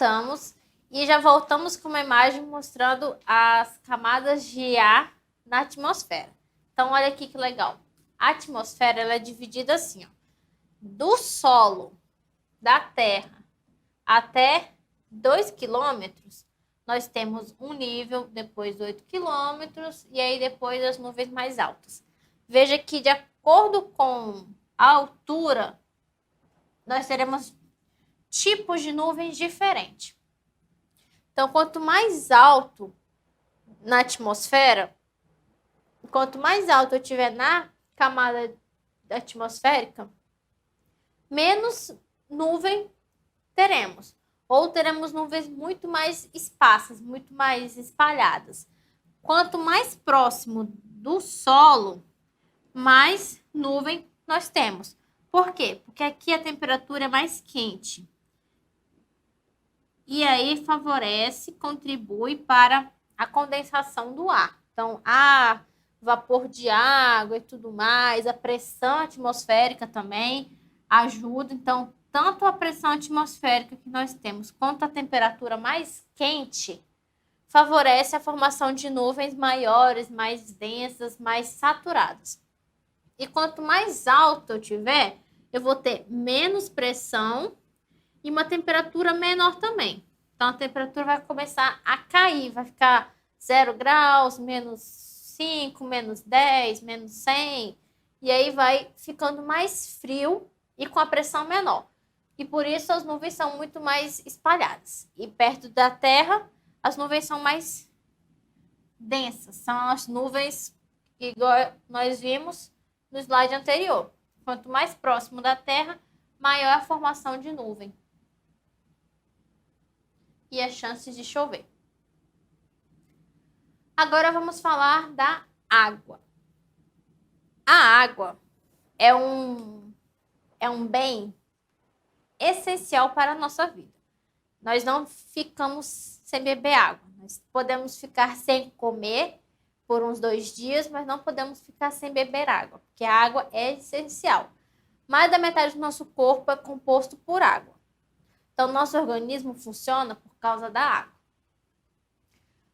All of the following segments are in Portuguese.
voltamos e já voltamos com uma imagem mostrando as camadas de ar na atmosfera. Então, olha aqui que legal. A atmosfera ela é dividida assim, ó, do solo da Terra até 2 quilômetros, nós temos um nível, depois 8 quilômetros e aí depois as nuvens mais altas. Veja que de acordo com a altura, nós teremos tipos de nuvens diferentes. Então, quanto mais alto na atmosfera, quanto mais alto eu tiver na camada atmosférica, menos nuvem teremos. Ou teremos nuvens muito mais esparsas, muito mais espalhadas. Quanto mais próximo do solo, mais nuvem nós temos. Por quê? Porque aqui a temperatura é mais quente. E aí favorece, contribui para a condensação do ar. Então, ar, vapor de água e tudo mais, a pressão atmosférica também ajuda. Então, tanto a pressão atmosférica que nós temos, quanto a temperatura mais quente, favorece a formação de nuvens maiores, mais densas, mais saturadas. E quanto mais alto eu tiver, eu vou ter menos pressão e uma temperatura menor também. Então, a temperatura vai começar a cair, vai ficar 0 graus, menos 5, menos 10, menos 100, e aí vai ficando mais frio e com a pressão menor. E por isso as nuvens são muito mais espalhadas. E perto da Terra, as nuvens são mais densas. São as nuvens que nós vimos no slide anterior. Quanto mais próximo da Terra, maior a formação de nuvem. E as chances de chover. Agora vamos falar da água. A água é um bem essencial para a nossa vida. Nós não ficamos sem beber água. Nós podemos ficar sem comer por uns 2 dias, mas não podemos ficar sem beber água, porque a água é essencial. Mais da metade do nosso corpo é composto por água. Então, nosso organismo funciona por causa da água.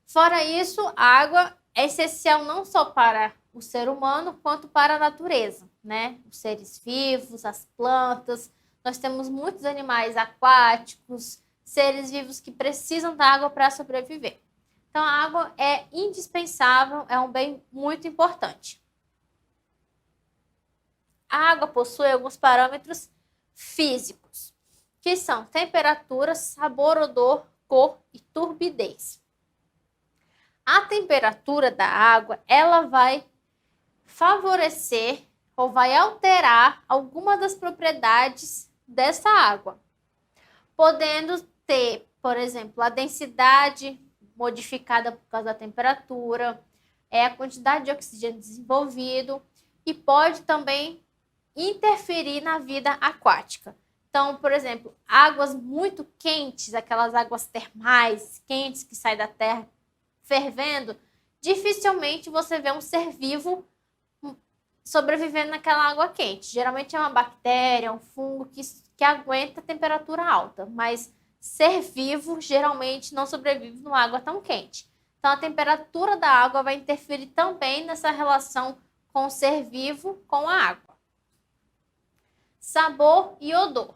Fora isso, a água é essencial não só para o ser humano, quanto para a natureza, né? Os seres vivos, as plantas. Nós temos muitos animais aquáticos, seres vivos que precisam da água para sobreviver. Então, a água é indispensável, é um bem muito importante. A água possui alguns parâmetros físicos, que são temperatura, sabor, odor, cor e turbidez. A temperatura da água, ela vai favorecer ou vai alterar alguma das propriedades dessa água, podendo ter, por exemplo, a densidade modificada por causa da temperatura, a quantidade de oxigênio desenvolvido e pode também interferir na vida aquática. Então, por exemplo, águas muito quentes, aquelas águas termais quentes que saem da terra fervendo, dificilmente você vê um ser vivo sobrevivendo naquela água quente. Geralmente é uma bactéria, um fungo que aguenta a temperatura alta, mas ser vivo geralmente não sobrevive numa água tão quente. Então, a temperatura da água vai interferir também nessa relação com o ser vivo com a água. Sabor e odor.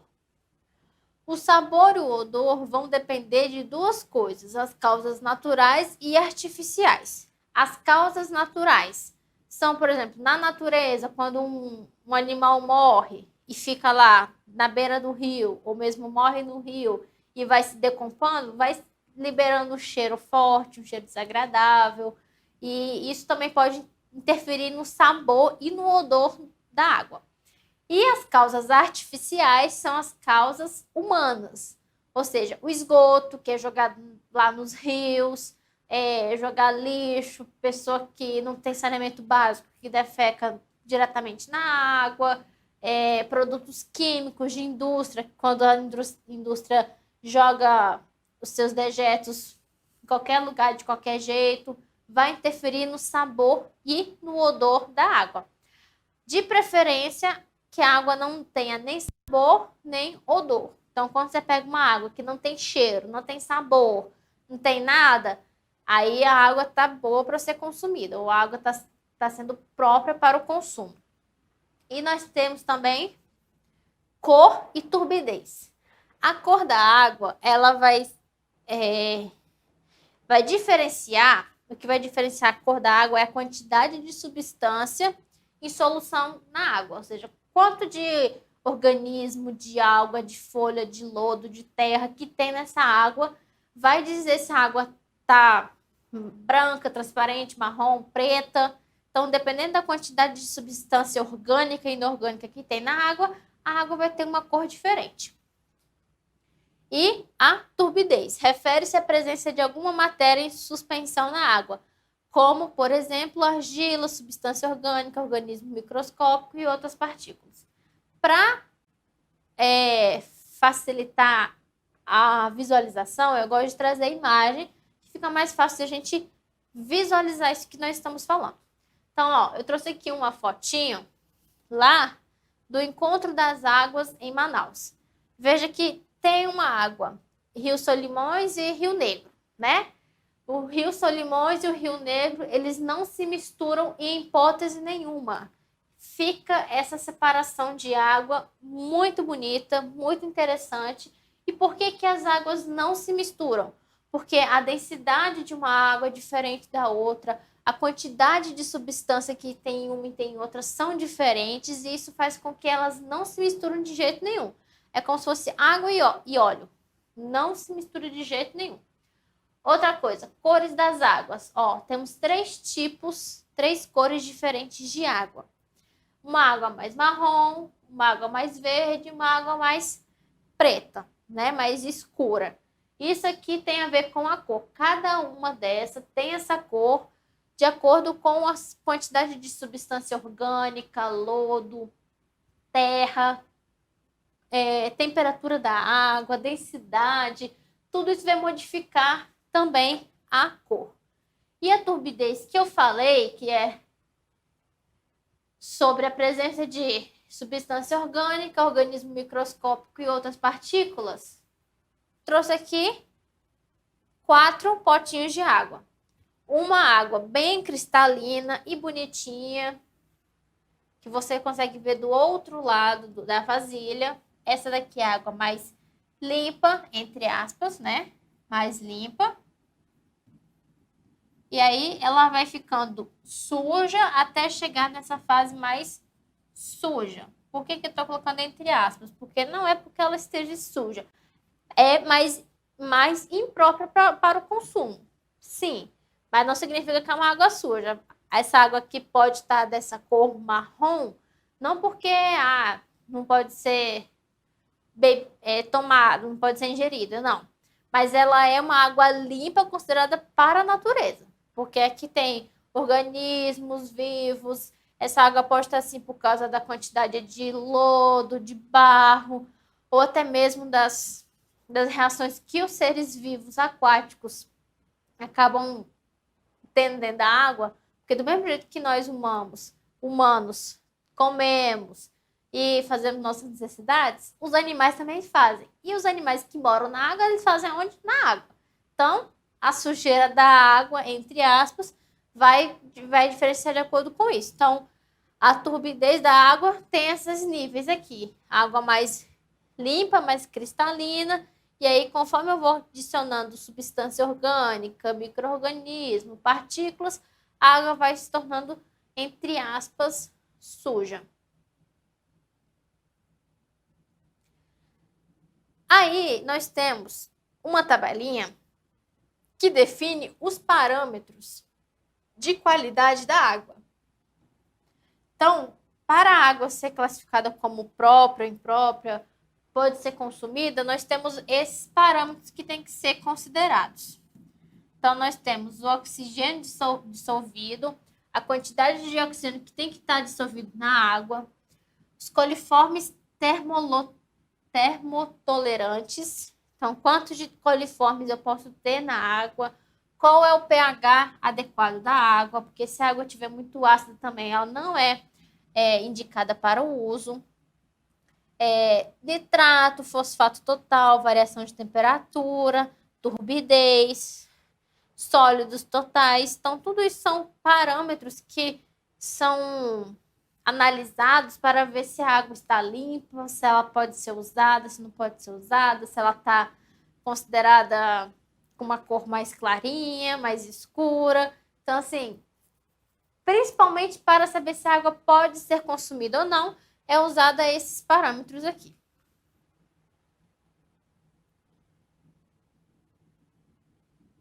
O sabor e o odor vão depender de 2 coisas, as causas naturais e artificiais. As causas naturais são, por exemplo, na natureza, quando um animal morre e fica lá na beira do rio, ou mesmo morre no rio e vai se decompondo, vai liberando um cheiro forte, um cheiro desagradável, e isso também pode interferir no sabor e no odor da água. E as causas artificiais são as causas humanas, ou seja, o esgoto que é jogado lá nos rios, jogar lixo, pessoa que não tem saneamento básico, que defeca diretamente na água, produtos químicos de indústria, quando a indústria joga os seus dejetos em qualquer lugar, de qualquer jeito, vai interferir no sabor e no odor da água. De preferência, que a água não tenha nem sabor, nem odor. Então, quando você pega uma água que não tem cheiro, não tem sabor, não tem nada, aí a água está boa para ser consumida, ou a água está sendo própria para o consumo. E nós temos também cor e turbidez. A cor da água, ela vai diferenciar, o que vai diferenciar a cor da água é a quantidade de substância em solução na água, ou seja, quanto de organismo, de alga, de folha, de lodo, de terra que tem nessa água, vai dizer se a água está branca, transparente, marrom, preta. Então, dependendo da quantidade de substância orgânica e inorgânica que tem na água, a água vai ter uma cor diferente. E a turbidez refere-se à presença de alguma matéria em suspensão na água, como, por exemplo, argila, substância orgânica, organismo microscópico e outras partículas. Para facilitar a visualização, eu gosto de trazer imagem, que fica mais fácil de a gente visualizar isso que nós estamos falando. Então, ó, eu trouxe aqui uma fotinho lá do Encontro das Águas em Manaus. Veja que tem uma água, Rio Solimões e Rio Negro, né? O Rio Solimões e o Rio Negro, eles não se misturam em hipótese nenhuma. Fica essa separação de água muito bonita, muito interessante. E por que que as águas não se misturam? Porque a densidade de uma água é diferente da outra, a quantidade de substância que tem em uma e tem em outra são diferentes, e isso faz com que elas não se misturam de jeito nenhum. É como se fosse água e óleo. Não se mistura de jeito nenhum. Outra coisa, cores das águas. Ó, temos três cores diferentes de água. Uma água mais marrom, uma água mais verde, uma água mais preta, né? Mais escura. Isso aqui tem a ver com a cor. Cada uma dessas tem essa cor de acordo com a quantidade de substância orgânica, lodo, terra, temperatura da água, densidade, tudo isso vai modificar também a cor. E a turbidez que eu falei, que é sobre a presença de substância orgânica, organismo microscópico e outras partículas, trouxe aqui 4 potinhos de água. Uma água bem cristalina e bonitinha, que você consegue ver do outro lado da vasilha. Essa daqui é a água mais limpa, entre aspas, né? Mais limpa. E aí ela vai ficando suja até chegar nessa fase mais suja. Por que que eu tô colocando entre aspas? Porque não é porque ela esteja suja. É mais imprópria para o consumo. Sim, mas não significa que é uma água suja. Essa água aqui pode estar dessa cor marrom, não porque não pode ser tomada, não pode ser ingerida, não. Mas ela é uma água limpa considerada para a natureza, porque aqui tem organismos vivos. Essa água pode estar assim por causa da quantidade de lodo, de barro, ou até mesmo das reações que os seres vivos aquáticos acabam tendo dentro da água, porque do mesmo jeito que nós humanos comemos e fazemos nossas necessidades, os animais também fazem. E os animais que moram na água, eles fazem onde? Na água. Então, a sujeira da água, entre aspas, vai diferenciar de acordo com isso. Então, a turbidez da água tem esses níveis aqui. A água mais limpa, mais cristalina. E aí, conforme eu vou adicionando substância orgânica, micro-organismo, partículas, a água vai se tornando, entre aspas, suja. Aí, nós temos uma tabelinha que define os parâmetros de qualidade da água. Então, para a água ser classificada como própria, imprópria, pode ser consumida, nós temos esses parâmetros que têm que ser considerados. Então, nós temos o oxigênio dissolvido, a quantidade de oxigênio que tem que estar dissolvido na água, os coliformes termotolerantes, então, quantos de coliformes eu posso ter na água, qual é o pH adequado da água, porque se a água estiver muito ácida também, ela não é indicada para o uso. nitrato, fosfato total, variação de temperatura, turbidez, sólidos totais. Então, tudo isso são parâmetros que são analisados para ver se a água está limpa, se ela pode ser usada, se não pode ser usada, se ela está considerada com uma cor mais clarinha, mais escura. Então, assim, principalmente para saber se a água pode ser consumida ou não, é usada esses parâmetros aqui.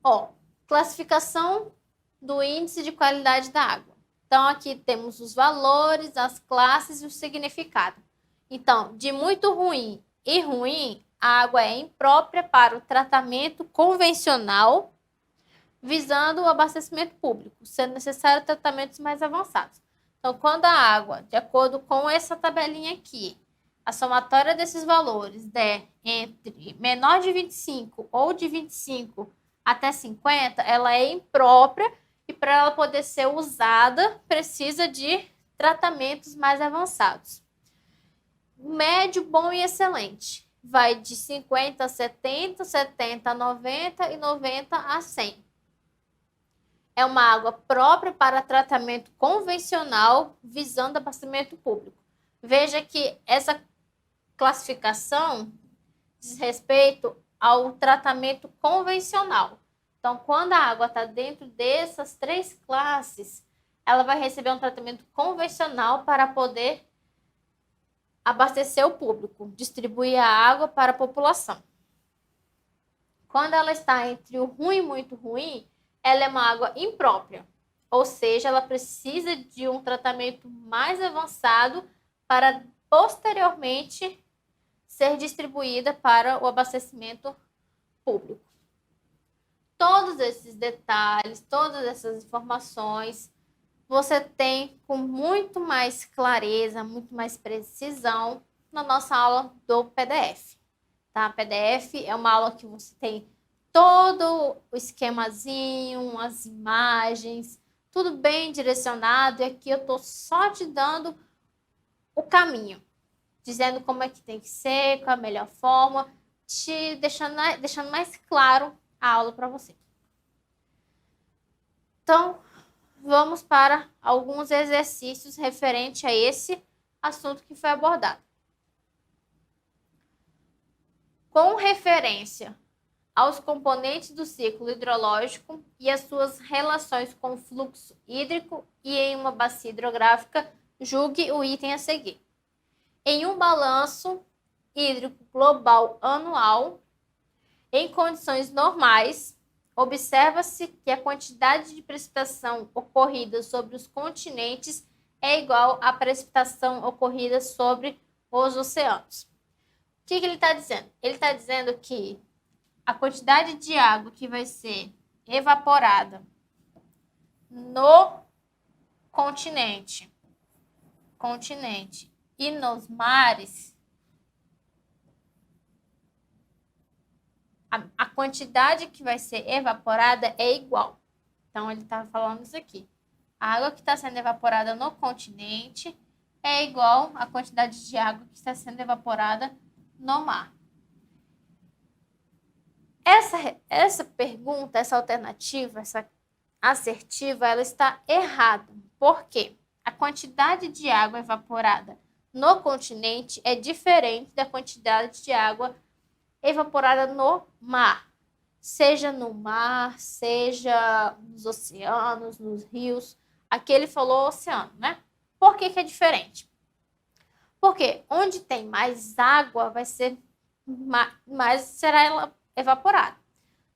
Ó, classificação do índice de qualidade da água. Então, aqui temos os valores, as classes e o significado. Então, de muito ruim e ruim, a água é imprópria para o tratamento convencional, visando o abastecimento público, sendo necessário tratamentos mais avançados. Então, quando a água, de acordo com essa tabelinha aqui, a somatória desses valores der entre menor de 25 ou de 25 até 50, ela é imprópria e para ela poder ser usada, precisa de tratamentos mais avançados. Médio, bom e excelente. Vai de 50 a 70, 70 a 90 e 90 a 100. É uma água própria para tratamento convencional, visando abastecimento público. Veja que essa classificação diz respeito ao tratamento convencional. Então, quando a água está dentro dessas três classes, ela vai receber um tratamento convencional para poder abastecer o público, distribuir a água para a população. Quando ela está entre o ruim e muito ruim, ela é uma água imprópria, ou seja, ela precisa de um tratamento mais avançado para posteriormente ser distribuída para o abastecimento público. Todos esses detalhes, todas essas informações, você tem com muito mais clareza, muito mais precisão na nossa aula do PDF. Tá? PDF é uma aula que você tem todo o esquemazinho, as imagens, tudo bem direcionado. E aqui eu estou só te dando o caminho, dizendo como é que tem que ser, qual a melhor forma, te deixando mais claro a aula para você. Então, vamos para alguns exercícios referente a esse assunto que foi abordado. Com referência aos componentes do ciclo hidrológico e as suas relações com o fluxo hídrico e em uma bacia hidrográfica, julgue o item a seguir. Em um balanço hídrico global anual, em condições normais, observa-se que a quantidade de precipitação ocorrida sobre os continentes é igual à precipitação ocorrida sobre os oceanos. O que ele está dizendo? Ele está dizendo que a quantidade de água que vai ser evaporada no continente e nos mares, a quantidade que vai ser evaporada é igual. Então, ele está falando isso aqui. A água que está sendo evaporada no continente é igual à quantidade de água que está sendo evaporada no mar. Essa pergunta, essa alternativa, essa assertiva, ela está errada. Por quê? A quantidade de água evaporada no continente é diferente da quantidade de água evaporada no mar. Seja no mar, seja nos oceanos, nos rios. Aqui ele falou oceano, né? Por que é diferente? Porque onde tem mais água, vai ser mais será ela evaporada.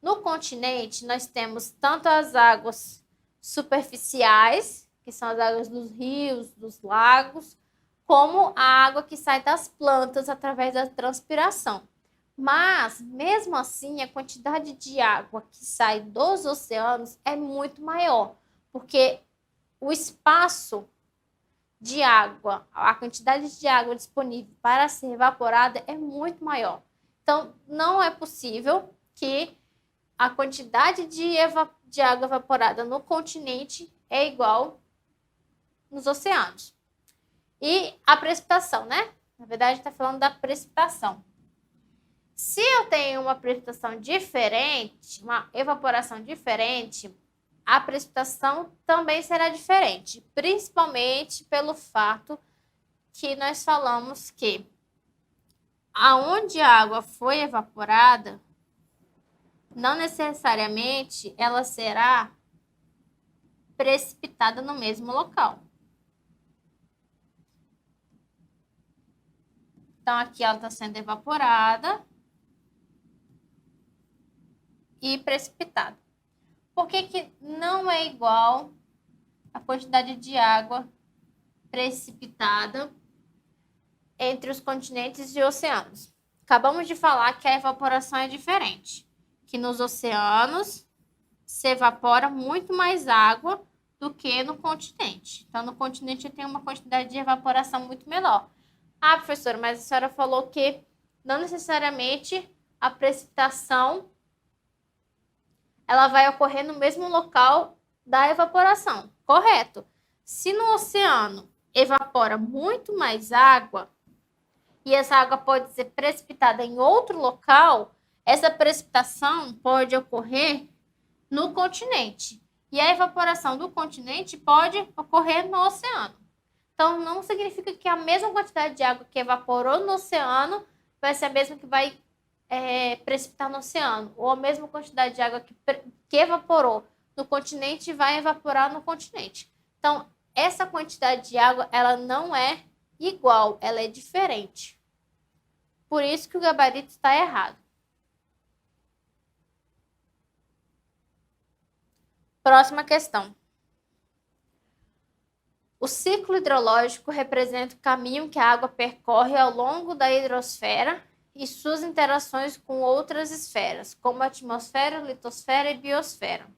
No continente, nós temos tanto as águas superficiais, que são as águas dos rios, dos lagos, como a água que sai das plantas através da transpiração. Mas, mesmo assim, a quantidade de água que sai dos oceanos é muito maior, porque o espaço de água, a quantidade de água disponível para ser evaporada é muito maior. Então, não é possível que a quantidade de água evaporada no continente é igual nos oceanos. E a precipitação, né? Na verdade, a gente está falando da precipitação. Se eu tenho uma precipitação diferente, uma evaporação diferente, a precipitação também será diferente, principalmente pelo fato que nós falamos que aonde a água foi evaporada, não necessariamente ela será precipitada no mesmo local. Então, aqui ela está sendo evaporada e precipitada. Por que que não é igual a quantidade de água precipitada entre os continentes e oceanos? Acabamos de falar que a evaporação é diferente, que nos oceanos se evapora muito mais água do que no continente. Então, no continente tem uma quantidade de evaporação muito menor. Ah, professora, mas a senhora falou que não necessariamente a precipitação ela vai ocorrer no mesmo local da evaporação. Correto. Se no oceano evapora muito mais água e essa água pode ser precipitada em outro local, essa precipitação pode ocorrer no continente. E a evaporação do continente pode ocorrer no oceano. Então, não significa que a mesma quantidade de água que evaporou no oceano vai ser a mesma que vai precipitar no oceano. Ou a mesma quantidade de água que evaporou no continente vai evaporar no continente. Então, essa quantidade de água, ela não é igual, ela é diferente. Por isso que o gabarito está errado. Próxima questão. O ciclo hidrológico representa o caminho que a água percorre ao longo da hidrosfera e suas interações com outras esferas, como a atmosfera, litosfera e biosfera.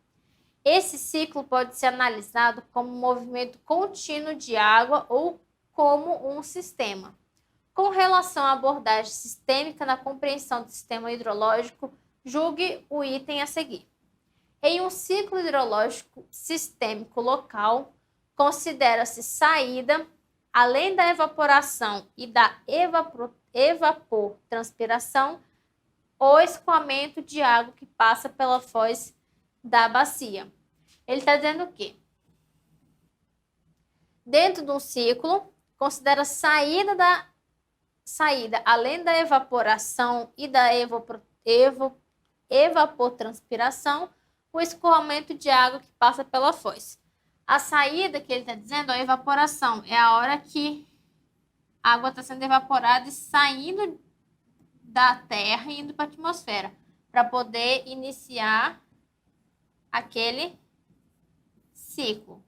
Esse ciclo pode ser analisado como um movimento contínuo de água ou como um sistema. Com relação à abordagem sistêmica na compreensão do sistema hidrológico, julgue o item a seguir. Em um ciclo hidrológico sistêmico local, considera-se saída, além da evaporação e da evapotranspiração, o escoamento de água que passa pela foz da bacia. Ele está dizendo o quê? Dentro de um ciclo, considera saída, além da evaporação e da evapotranspiração, o escoamento de água que passa pela foz. A saída que ele está dizendo, a evaporação, é a hora que a água está sendo evaporada e saindo da Terra e indo para a atmosfera, para poder iniciar aquele ciclo.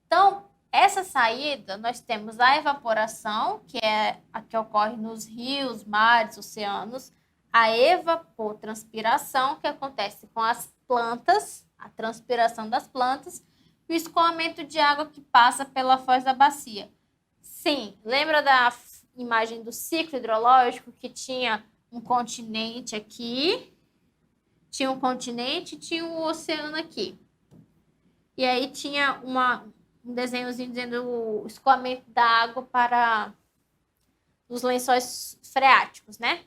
Então, essa saída, nós temos a evaporação, que é a que ocorre nos rios, mares, oceanos, a evapotranspiração, que acontece com as plantas, a transpiração das plantas, e o escoamento de água que passa pela foz da bacia. Sim, lembra da imagem do ciclo hidrológico que tinha um continente aqui, tinha um continente e tinha um oceano aqui. E aí tinha um desenhozinho dizendo o escoamento da água para os lençóis freáticos, né?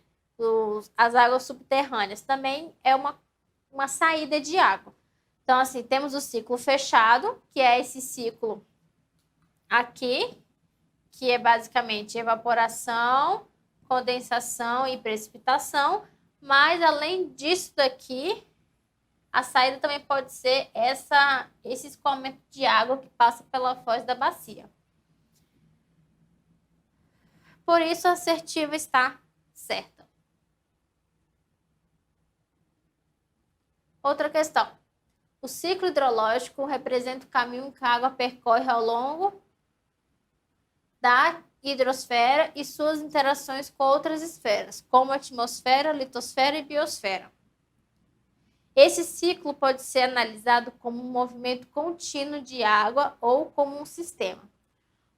As águas subterrâneas. Também é uma saída de água. Então, assim, temos o ciclo fechado, que é esse ciclo aqui, que é basicamente evaporação, condensação e precipitação. Mas, além disso daqui, a saída também pode ser esse escoamento de água que passa pela foz da bacia. Por isso, a assertiva está certa. Outra questão. O ciclo hidrológico representa o caminho que a água percorre ao longo da hidrosfera e suas interações com outras esferas, como a atmosfera, litosfera e biosfera. Esse ciclo pode ser analisado como um movimento contínuo de água ou como um sistema.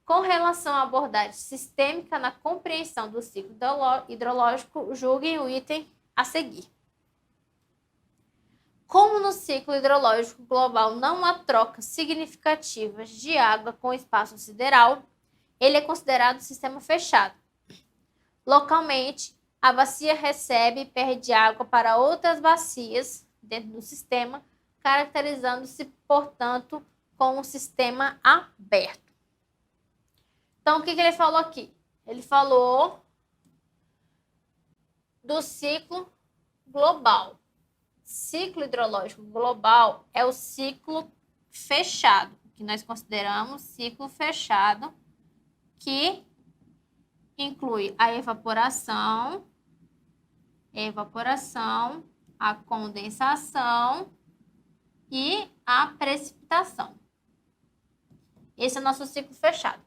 Com relação à abordagem sistêmica na compreensão do ciclo hidrológico, julguem o item a seguir. Como no ciclo hidrológico global não há trocas significativas de água com o espaço sideral, ele é considerado sistema fechado. Localmente, a bacia recebe e perde água para outras bacias dentro do sistema, caracterizando-se, portanto, com um sistema aberto. Então, o que ele falou aqui? Ele falou do ciclo global. Ciclo hidrológico global é o ciclo fechado, que nós consideramos ciclo fechado, que inclui a evaporação, a condensação e a precipitação. Esse é o nosso ciclo fechado.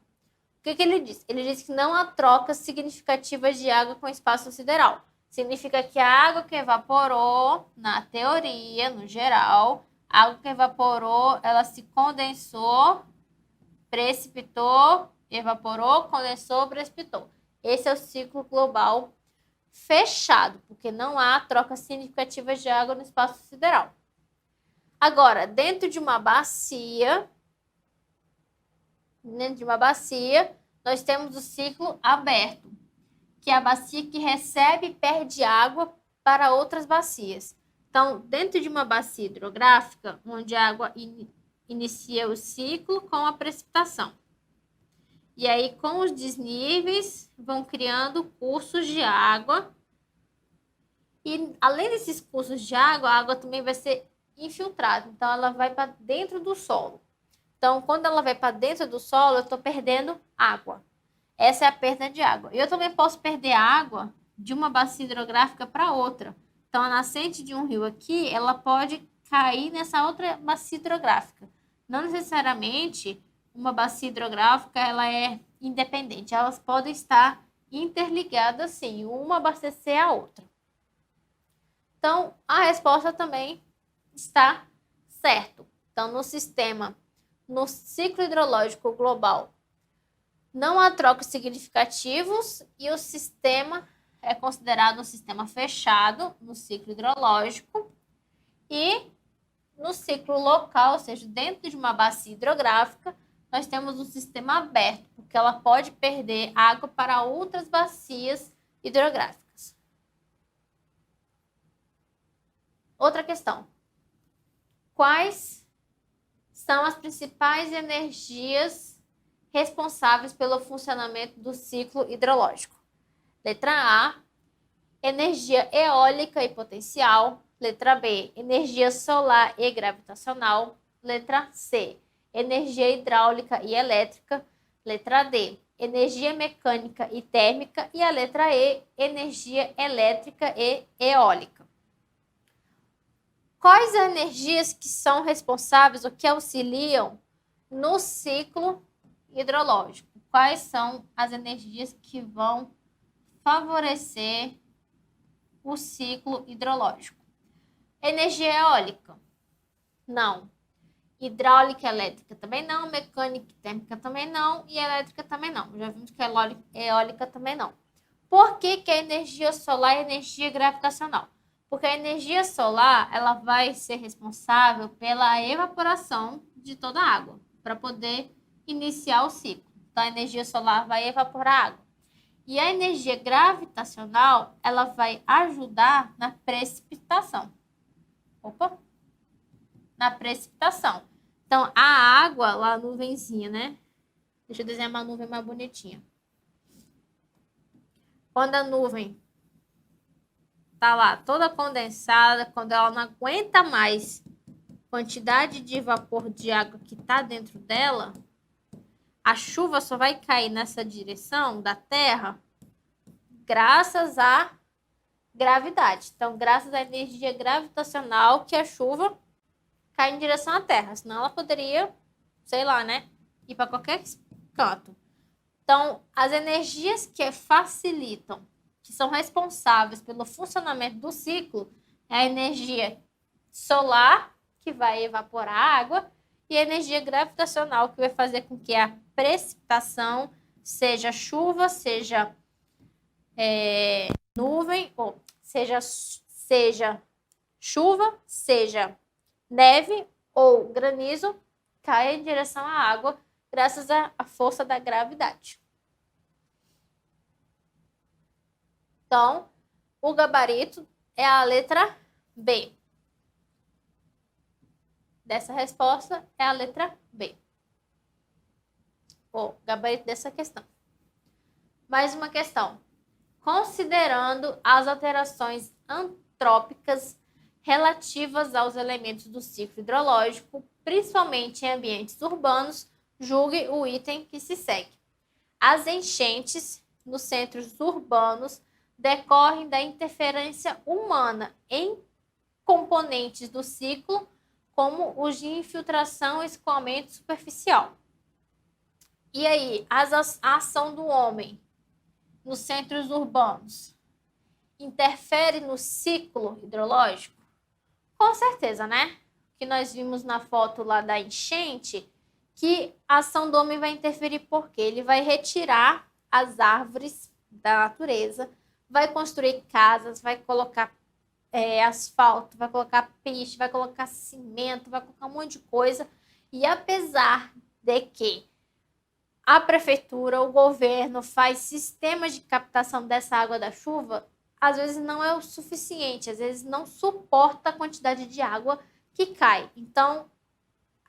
O que ele diz? Ele diz que não há trocas significativas de água com espaço sideral. Significa que a água que evaporou, na teoria, no geral, a água que evaporou, ela se condensou, precipitou, evaporou, condensou, precipitou. Esse é o ciclo global fechado, porque não há trocas significativas de água no espaço sideral. Agora, dentro de uma bacia, nós temos o ciclo aberto, que é a bacia que recebe e perde água para outras bacias. Então, dentro de uma bacia hidrográfica, onde a água inicia o ciclo com a precipitação. E aí, com os desníveis, vão criando cursos de água. E, além desses cursos de água, a água também vai ser infiltrada. Então, ela vai para dentro do solo. Então, quando ela vai para dentro do solo, eu estou perdendo água. Essa é a perda de água. Eu também posso perder água de uma bacia hidrográfica para outra. Então, a nascente de um rio aqui, ela pode cair nessa outra bacia hidrográfica. Não necessariamente uma bacia hidrográfica ela é independente. Elas podem estar interligadas, sim, uma abastecer a outra. Então, a resposta também está certo. Então, no ciclo hidrológico global, não há trocos significativos e o sistema é considerado um sistema fechado no ciclo hidrológico. E no ciclo local, ou seja, dentro de uma bacia hidrográfica, nós temos um sistema aberto, porque ela pode perder água para outras bacias hidrográficas. Outra questão. Quais são as principais energias responsáveis pelo funcionamento do ciclo hidrológico? Letra A, energia eólica e potencial. Letra B, energia solar e gravitacional. Letra C, energia hidráulica e elétrica. Letra D, energia mecânica e térmica. E a letra E, energia elétrica e eólica. Quais as energias que são responsáveis ou que auxiliam no ciclo hidrológico? Quais são as energias que vão favorecer o ciclo hidrológico? Energia eólica? Não. Hidráulica e elétrica também não. Mecânica e térmica também não. E elétrica também não. Já vimos que eólica também não. Por que a energia solar é energia gravitacional? Porque a energia solar ela vai ser responsável pela evaporação de toda a água, para poder iniciar o ciclo. Então, a energia solar vai evaporar água. E a energia gravitacional ela vai ajudar na precipitação. Na precipitação. Então, a água, lá a nuvenzinha, né? Deixa eu desenhar uma nuvem mais bonitinha. Quando a nuvem tá lá toda condensada, quando ela não aguenta mais quantidade de vapor de água que tá dentro dela, a chuva só vai cair nessa direção da Terra graças à gravidade. Então, graças à energia gravitacional que a chuva cai em direção à Terra. Senão ela poderia, sei lá, né? Ir para qualquer canto. Então, as energias que facilitam, que são responsáveis pelo funcionamento do ciclo, é a energia solar, que vai evaporar a água, e a energia gravitacional, que vai fazer com que a precipitação, seja chuva, seja nuvem, ou seja chuva, seja neve ou granizo, caia em direção à água, graças à força da gravidade. Então, o gabarito é a letra B. Dessa resposta é a letra B. O gabarito dessa questão. Mais uma questão. Considerando as alterações antrópicas relativas aos elementos do ciclo hidrológico, principalmente em ambientes urbanos, julgue o item que se segue. As enchentes nos centros urbanos decorrem da interferência humana em componentes do ciclo, como os de infiltração e escoamento superficial. E aí, a ação do homem nos centros urbanos interfere no ciclo hidrológico? Com certeza, né? Que nós vimos na foto lá da enchente, que a ação do homem vai interferir porque ele vai retirar as árvores da natureza, vai construir casas, vai colocar asfalto, vai colocar piche, vai colocar cimento, vai colocar um monte de coisa. E apesar de que a prefeitura, o governo faz sistemas de captação dessa água da chuva, às vezes não é o suficiente, às vezes não suporta a quantidade de água que cai. Então,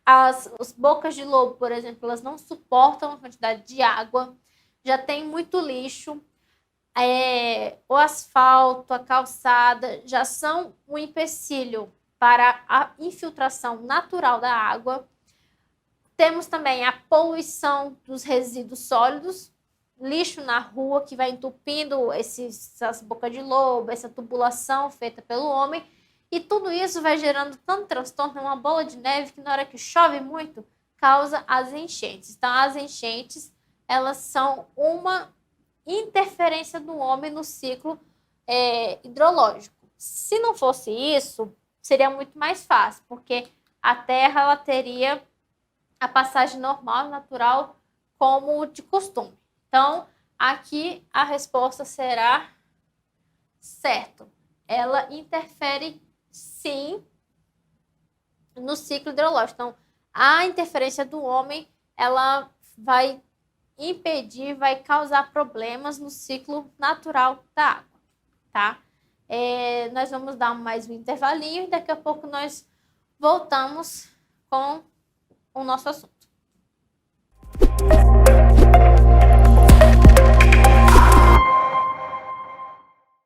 as bocas de lobo, por exemplo, elas não suportam a quantidade de água, já tem muito lixo, o asfalto, a calçada já são um empecilho para a infiltração natural da água. Temos também a poluição dos resíduos sólidos, lixo na rua que vai entupindo essas bocas de lobo, essa tubulação feita pelo homem, e tudo isso vai gerando tanto transtorno, uma bola de neve que na hora que chove muito, causa as enchentes. Então, as enchentes, elas são uma interferência do homem no ciclo hidrológico. Se não fosse isso, seria muito mais fácil, porque a Terra ela teria a passagem normal, natural, como de costume. Então, aqui a resposta será certo. Ela interfere, sim, no ciclo hidrológico. Então, a interferência do homem, ela vai impedir, vai causar problemas no ciclo natural da água, tá? Nós vamos dar mais um intervalinho e daqui a pouco nós voltamos com o nosso assunto.